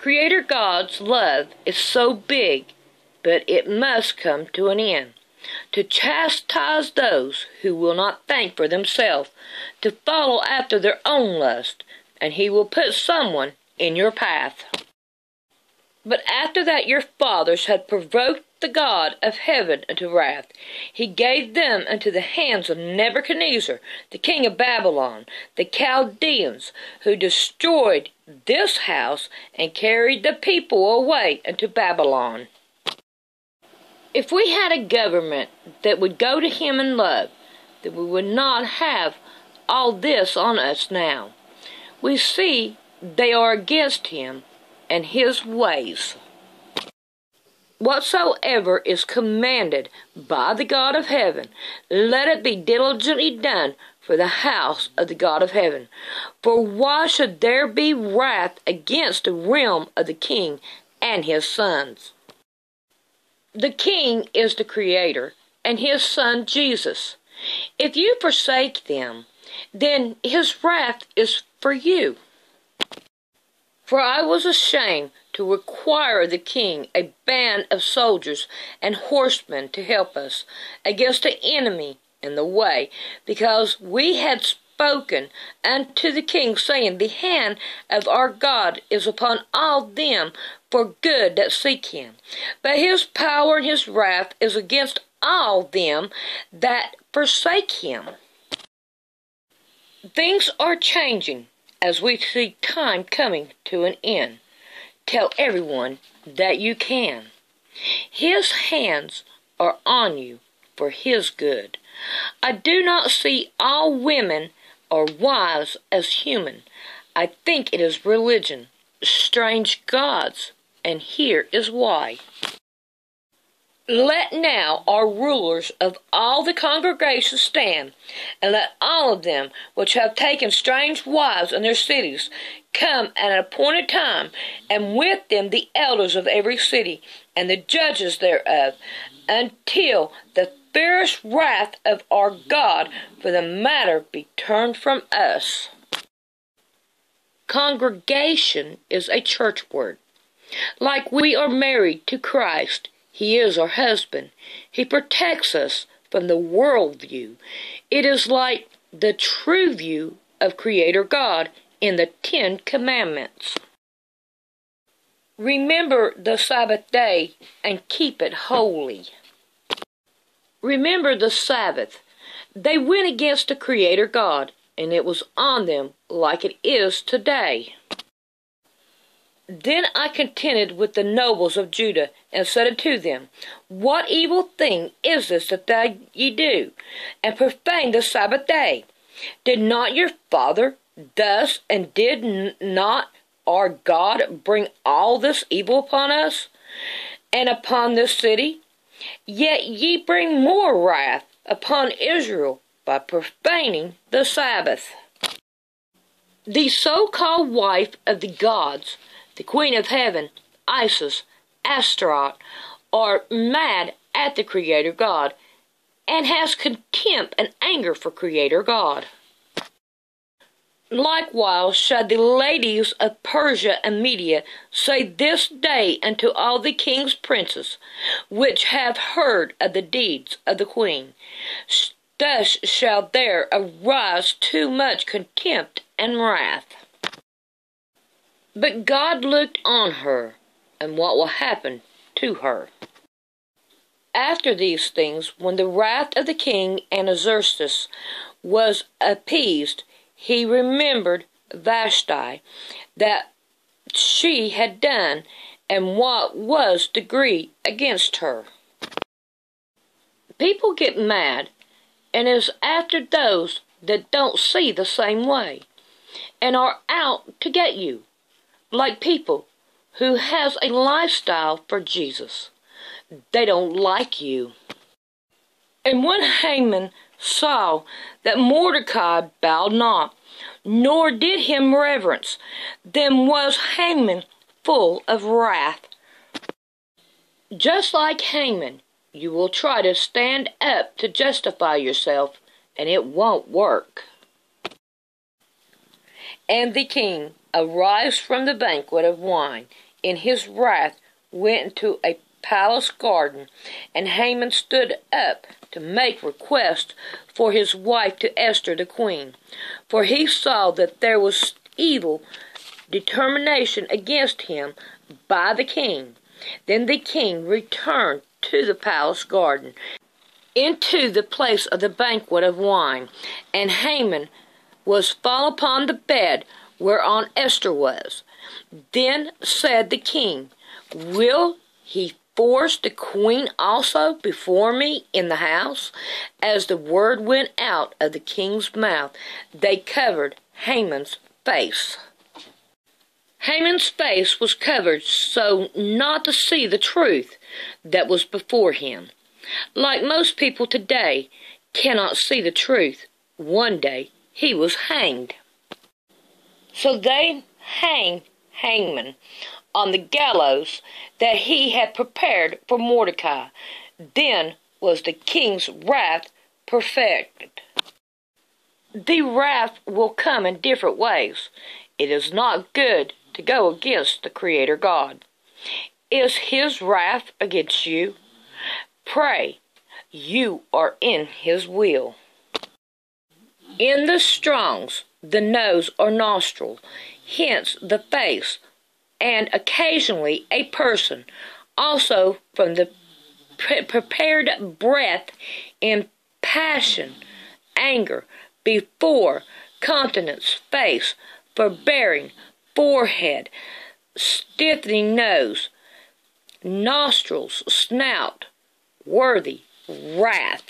Creator God's love is so big, but it must come to an end, to chastise those who will not think for themselves, to follow after their own lust, and he will put someone in your path. But after that your fathers had provoked the God of heaven unto wrath, he gave them into the hands of Nebuchadnezzar, the king of Babylon, the Chaldeans, who destroyed this house and carried the people away into Babylon. If we had a government that would go to him in love, then we would not have all this on us now. We see they are against him and his ways. Whatsoever is commanded by the God of heaven, let it be diligently done for the house of the God of heaven. For why should there be wrath against the realm of the king and his sons? The king is the Creator, and his Son Jesus. If you forsake them, then his wrath is for you. For I was ashamed to require the king a band of soldiers and horsemen to help us against the enemy in the way, because we had spoken unto the king, saying, the hand of our God is upon all them for good that seek him. But his power and his wrath is against all them that forsake him. Things are changing as we see time coming to an end. Tell everyone that you can. His hands are on you for his good. I do not see all women or wives as human. I think it is religion, strange gods, and here is why. Let now our rulers of all the congregation stand, and let all of them which have taken strange wives in their cities come at an appointed time, and with them the elders of every city, and the judges thereof, until the fierce wrath of our God for the matter be turned from us. Congregation is a church word. Like we are married to Christ, he is our husband. He protects us from the world view. It is like the true view of Creator God in the 10 Commandments. Remember the Sabbath day and keep it holy. Remember the Sabbath. They went against the Creator God, and it was on them like it is today. Then I contended with the nobles of Judah, and said unto them, what evil thing is this that ye do, and profane the Sabbath day? Did not your father thus, and did not our God bring all this evil upon us, and upon this city? Yet ye bring more wrath upon Israel by profaning the Sabbath. The so-called wife of the gods, the queen of heaven, Isis, Astaroth, are mad at the Creator God, and has contempt and anger for Creator God. Likewise shall the ladies of Persia and Media say this day unto all the king's princes, which have heard of the deeds of the queen, thus shall there arise too much contempt and wrath. But God looked on her, and what will happen to her? After these things, when the wrath of the king Ahasuerus was appeased, he remembered Vashti, that she had done, and what was decreed against her. People get mad, and is after those that don't see the same way, and are out to get you, like people who has a lifestyle for Jesus. They don't like you. And when Haman saw that Mordecai bowed not, nor did him reverence, then was Haman full of wrath. Just like Haman, you will try to stand up to justify yourself, and it won't work. And the king arose from the banquet of wine, in his wrath went into a palace garden, and Haman stood up to make request for his wife to Esther the queen, for he saw that there was evil determination against him by the king. Then the king returned to the palace garden, into the place of the banquet of wine, and Haman was fall upon the bed whereon Esther was. Then said the king, Will he force the queen also before me in the house? As the word went out of the king's mouth, they covered Haman's face. Haman's face was covered so not to see the truth that was before him. Like most people today cannot see the truth, one day he was hanged. So they hanged Haman on the gallows that he had prepared for Mordecai. Then was the king's wrath perfected. The wrath will come in different ways. It is not good to go against the Creator God. Is his wrath against you? Pray you are in his will. In the Strong's, the nose or nostril, hence the face, and occasionally a person, also from the prepared breath in passion, anger, before, countenance, face, forbearing, forehead, stiffening nose, nostrils, snout, worthy, wrath.